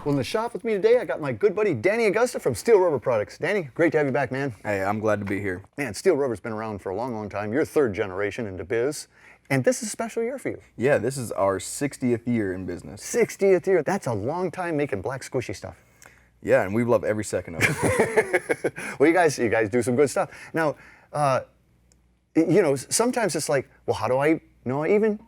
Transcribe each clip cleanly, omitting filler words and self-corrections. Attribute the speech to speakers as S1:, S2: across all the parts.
S1: Well, in the shop with me today, I got my good buddy Danny Agosta from Steele Rubber Products. Danny, great to have you back, man.
S2: Hey, I'm glad to be here.
S1: Man, Steele Rubber's been around for a long, long time. You're third generation into biz, and this is a special year for you.
S2: Yeah, this is our 60th year in business.
S1: 60th year. That's a long time making black squishy stuff.
S2: Yeah, and we love every second of it.
S1: Well, you guys do some good stuff. Now, you know, sometimes it's like, well, how do I know I even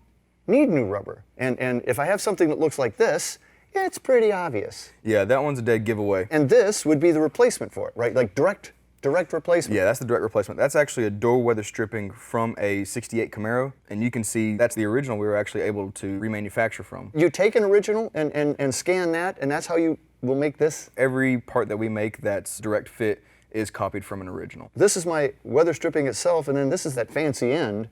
S1: need new rubber? And if I have something that looks like this, yeah, it's pretty obvious.
S2: Yeah, that one's a dead giveaway.
S1: And this would be the replacement for it, right? Like direct replacement.
S2: Yeah, that's the direct replacement. That's actually a door weather stripping from a 68 Camaro, and you can see that's the original we were actually able to remanufacture from.
S1: You take an original and scan that, and that's how you will make this?
S2: Every part that we make that's direct fit is copied from an original.
S1: This is my weather stripping itself, and then this is that fancy end.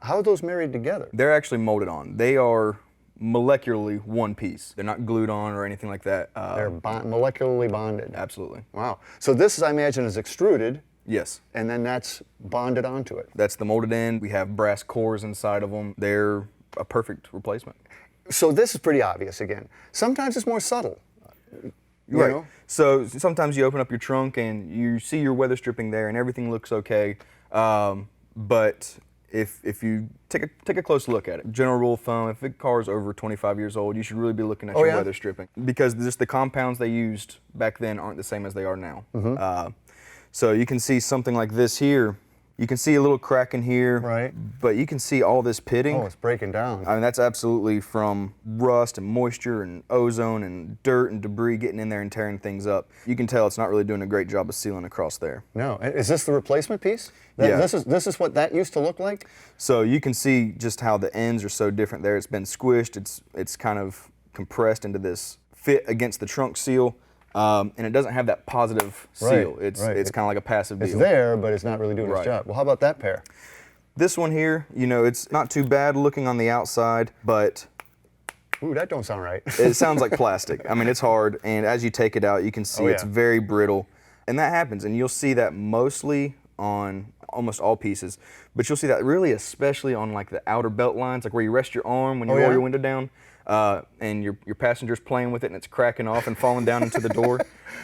S1: How are those married together?
S2: They're actually molded on. They are molecularly one piece. They're not glued on or anything like that.
S1: They're molecularly bonded.
S2: Absolutely.
S1: Wow. So this, I imagine, is extruded.
S2: Yes.
S1: And then that's bonded onto it.
S2: That's the molded end. We have brass cores inside of them. They're a perfect replacement.
S1: So this is pretty obvious again. Sometimes it's more subtle.
S2: Right.
S1: Know?
S2: So sometimes you open up your trunk and you see your weather stripping there and everything looks okay. But if you take a close look at it, general rule of thumb, if a car is over 25 years old, you should really be looking at your weather stripping, because just the compounds they used back then aren't the same as they are now.
S1: Mm-hmm.
S2: So you can see something like this here. You can see a little crack in here,
S1: right?
S2: But you can see all this pitting.
S1: Oh, it's breaking down.
S2: I mean, that's absolutely from rust and moisture and ozone and dirt and debris getting in there and tearing things up. You can tell it's not really doing a great job of sealing across there.
S1: No. Is this the replacement piece?
S2: Yeah.
S1: This is what that used to look like?
S2: So you can see just how the ends are so different there. It's been squished. It's kind of compressed into this fit against the trunk seal. And it doesn't have that positive seal. It's kind of like a passive deal.
S1: It's there, but it's not really doing its job. Well, how about that pair?
S2: This one here, you know, it's not too bad looking on the outside, but
S1: ooh, that don't sound right.
S2: it sounds like plastic. I mean, it's hard, and as you take it out, you can see it's very brittle. And that happens, and you'll see that mostly on almost all pieces, but you'll see that really especially on like the outer belt lines, like where you rest your arm when you roll your window down. And your passenger's playing with it and it's cracking off and falling down into the door.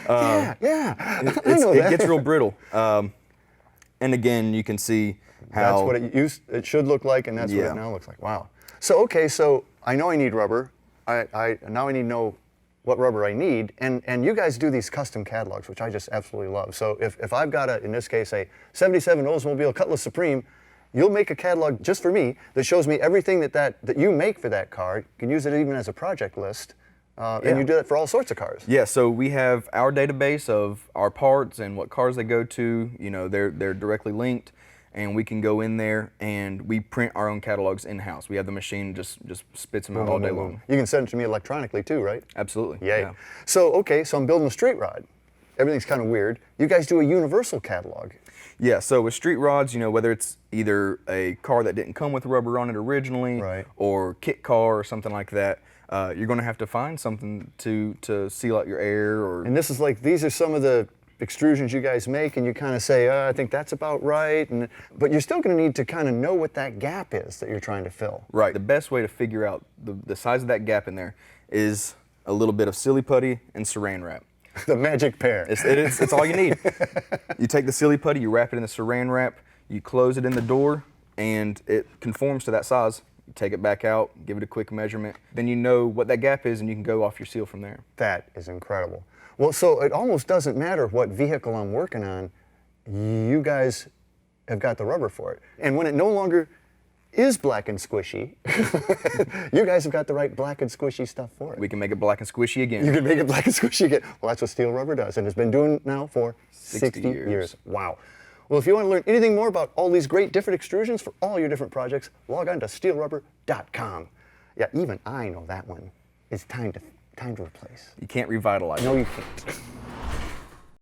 S1: I know that.
S2: It gets real brittle. And again, you can see how
S1: that's what it should look like, and that's what it now looks like. Wow. So okay, so I know I need rubber. Now I need to know what rubber I need, and you guys do these custom catalogs, which I just absolutely love. So if I've got in this case, a 77 Oldsmobile Cutlass Supreme, you'll make a catalog just for me that shows me everything that you make for that car. You can use it even as a project list, and you do that for all sorts of cars.
S2: Yeah, so we have our database of our parts and what cars they go to. You know, they're directly linked, and we can go in there and we print our own catalogs in-house. We have the machine just spits them out all day long.
S1: You can send it to me electronically too, right?
S2: Absolutely.
S1: Yay.
S2: Yeah.
S1: So okay, so I'm building a street rod. Everything's kind of weird. You guys do a universal catalog.
S2: Yeah, so with street rods, you know, whether it's either a car that didn't come with rubber on it originally, or kit car or something like that, you're going to have to find something to seal out your air.
S1: And this is like, these are some of the extrusions you guys make, and you kind of say, I think that's about right, but you're still going to need to kind of know what that gap is that you're trying to fill.
S2: Right. The best way to figure out the size of that gap in there is a little bit of silly putty and saran wrap.
S1: The magic pair.
S2: It's all you need. You take the silly putty, you wrap it in the saran wrap, you close it in the door, and it conforms to that size. You take it back out, give it a quick measurement, then you know what that gap is, and you can go off your seal from there.
S1: That is incredible. Well, so it almost doesn't matter what vehicle I'm working on, you guys have got the rubber for it. And when it no longer is black and squishy, you guys have got the right black and squishy stuff for it.
S2: We can make it black and squishy again.
S1: You can make it black and squishy again. Well, that's what Steele Rubber does, and it's been doing now for 60 years. Wow. Well, if you want to learn anything more about all these great different extrusions for all your different projects, log on to steelerubber.com. Yeah, even I know that one. It's time to replace.
S2: You can't revitalize it.
S1: No, you can't.